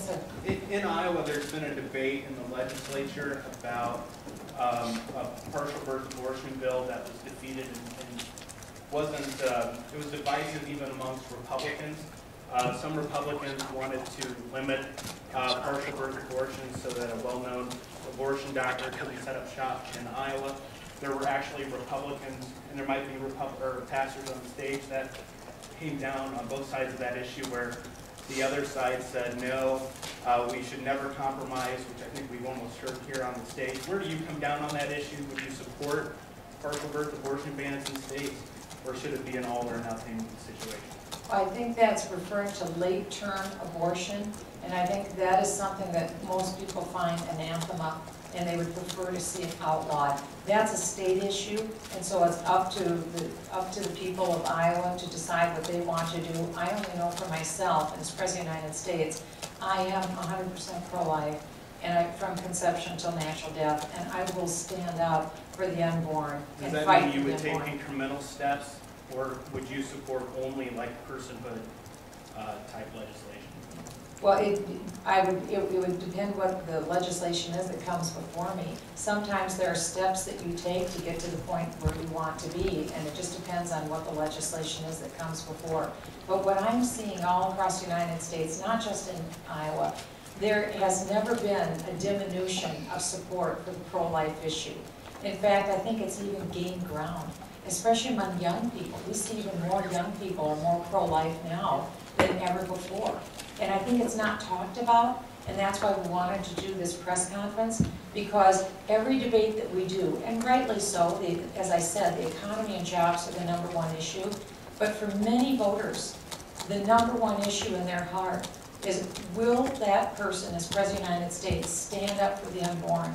ahead. In Iowa, there's been a debate in the legislature about a partial birth abortion bill that was defeated and wasn't, it was divisive even amongst Republicans. Some Republicans wanted to limit partial birth abortions so that a well-known abortion doctor couldn't set up shop in Iowa. There were actually Republicans, and there might be pastors on the stage that came down on both sides of that issue, where the other side said, no, we should never compromise, which I think we've almost heard here on the stage. Where do you come down on that issue? Would you support partial birth abortion bans in states, or should it be an all or nothing situation? I think that's referring to late-term abortion, and I think that is something that most people find anathema, and they would prefer to see it outlawed. That's a state issue, and so it's up to the people of Iowa to decide what they want to do. I only know for myself, as President of the United States, I am 100% pro-life, and from conception till natural death, and I will stand up for the unborn and fight for the unborn. Does that mean you would take incremental steps, or would you support only like personhood type legislation? Well, it would depend what the legislation is that comes before me. Sometimes there are steps that you take to get to the point where you want to be, and it just depends on what the legislation is that comes before. But what I'm seeing all across the United States, not just in Iowa, there has never been a diminution of support for the pro-life issue. In fact, I think it's even gained ground, especially among young people. We see even more young people are more pro-life now than ever before. And I think it's not talked about, and that's why we wanted to do this press conference, because every debate that we do, and rightly so, as I said, the economy and jobs are the #1 issue, but for many voters, the #1 issue in their heart is, will that person, as President of the United States, stand up for the unborn?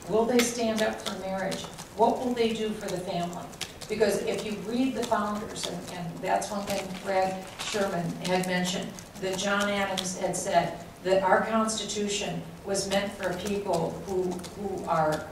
Will they stand up for marriage? What will they do for the family? Because if you read the founders, and that's one thing Brad Sherman had mentioned, that John Adams had said, that our Constitution was meant for people who are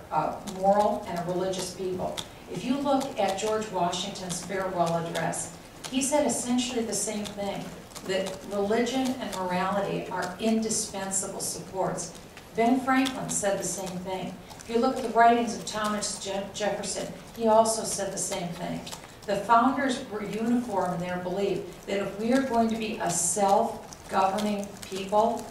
moral and a religious people. If you look at George Washington's farewell address, he said essentially the same thing, that religion and morality are indispensable supports. Ben Franklin said the same thing. If you look at the writings of Thomas Jefferson, he also said the same thing. The founders were uniform in their belief that if we are going to be a self-governing people,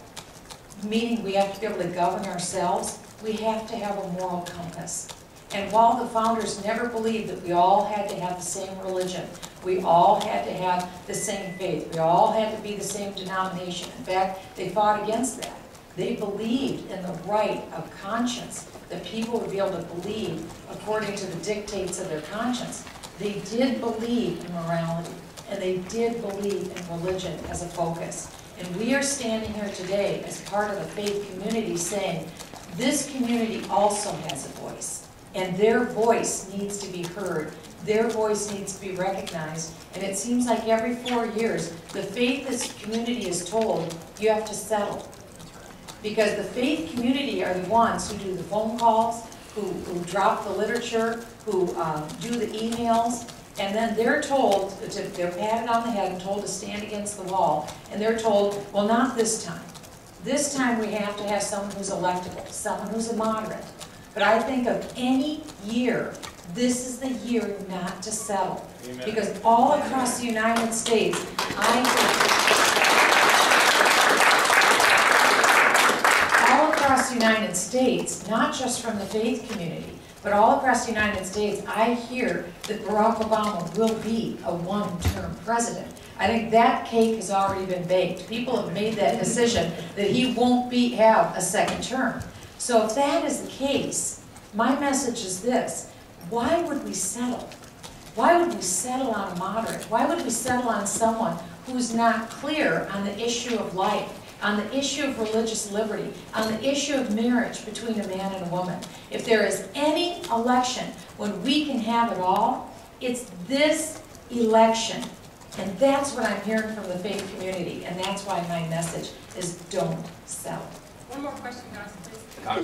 meaning we have to be able to govern ourselves, we have to have a moral compass. And while the founders never believed that we all had to have the same religion, we all had to have the same faith, we all had to be the same denomination. In fact, they fought against that. They believed in the right of conscience, that people would be able to believe according to the dictates of their conscience. They did believe in morality, and they did believe in religion as a focus. And we are standing here today as part of the faith community saying, this community also has a voice, and their voice needs to be heard. Their voice needs to be recognized, and it seems like every 4 years, the faith community is told, you have to settle. Because the faith community are the ones who do the phone calls, who drop the literature, who do the emails, and then they're told, they're patted on the head and told to stand against the wall, and they're told, well, not this time. This time we have to have someone who's electable, someone who's a moderate. But I think of any year, this is the year not to settle. Amen. Because all across the United States, across the United States, not just from the faith community, but all across the United States, I hear that Barack Obama will be a one-term president. I think that cake has already been baked. People have made that decision that he won't have a second term. So if that is the case, my message is this: why would we settle? Why would we settle on a moderate? Why would we settle on someone who's not clear on the issue of life, on the issue of religious liberty, on the issue of marriage between a man and a woman? If there is any election when we can have it all, it's this election. And that's what I'm hearing from the faith community, and that's why my message is don't settle. One more question, guys, please.